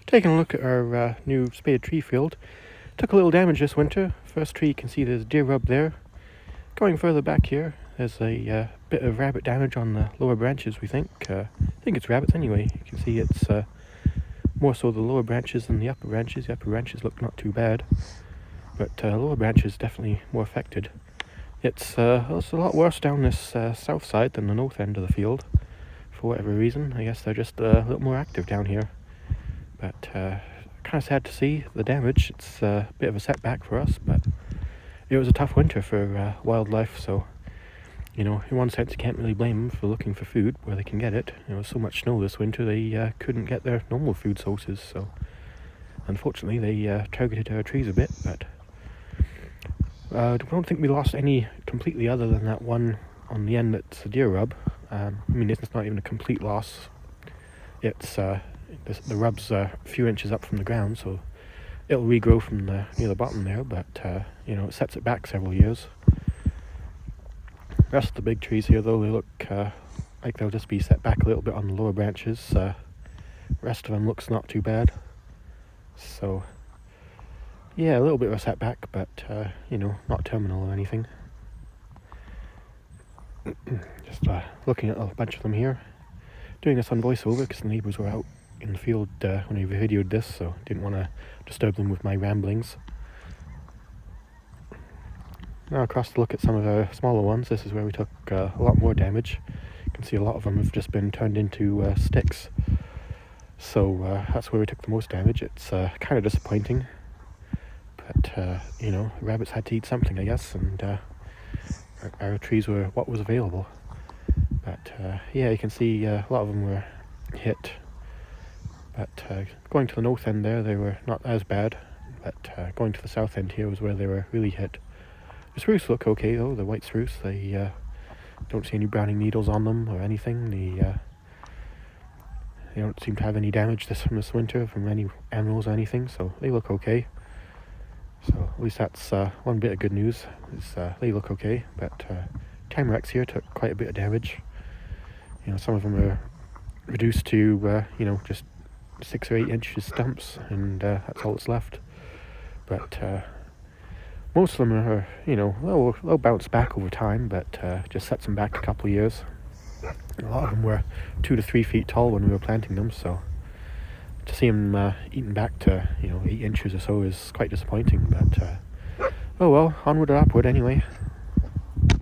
Taking a look at our new spaded tree field. Took a little damage this winter. First tree, you can see there's deer rub there. Going further back here, there's a bit of rabbit damage on the lower branches, we think. I think it's rabbits anyway. You can see it's more so the lower branches than the upper branches. The upper branches look not too bad, but lower branches definitely more affected. It's a lot worse down this south side than the north end of the field. For whatever reason, I guess they're just a little more active down here. But kind of sad to see the damage. It's a bit of a setback for us, but it was a tough winter for wildlife, so you know, in one sense you can't really blame them for looking for food where they can get it. There was so much snow this winter they couldn't get their normal food sources, so unfortunately they targeted our trees a bit, but I don't think we lost any completely other than that one on the end that's a deer rub. I mean, it's not even a complete loss. It's the rub's a few inches up from the ground, so it'll regrow from near the bottom there, but you know, it sets it back several years. The rest of the big trees here, though, they look like they'll just be set back a little bit on the lower branches. Rest of them looks not too bad. So yeah, a little bit of a setback, but you know, not terminal or anything. Just looking at a bunch of them here. Doing this on voiceover because the neighbours were out in the field when I videoed this, so didn't want to disturb them with my ramblings. Now across to look at some of the smaller ones. This is where we took a lot more damage. You can see a lot of them have just been turned into sticks. So that's where we took the most damage. It's kind of disappointing. But, you know, rabbits had to eat something, I guess, and our trees were what was available. But, yeah, you can see a lot of them were hit. But going to the north end there, they were not as bad. But going to the south end here was where they were really hit. The spruce look okay, though, the white spruce. They don't see any browning needles on them or anything. They don't seem to have any damage from this winter from any animals or anything, so they look okay. So at least that's one bit of good news, is they look okay. But tamaracks here took quite a bit of damage. You know, some of them are reduced to, you know, just 6 or 8 inches stumps, and that's all that's left. But most of them are, you know, they'll bounce back over time, but just sets them back a couple of years. A lot of them were 2 to 3 feet tall when we were planting them, so to see them eaten back to, you know, 8 inches or so is quite disappointing. But oh well, onward or upward anyway.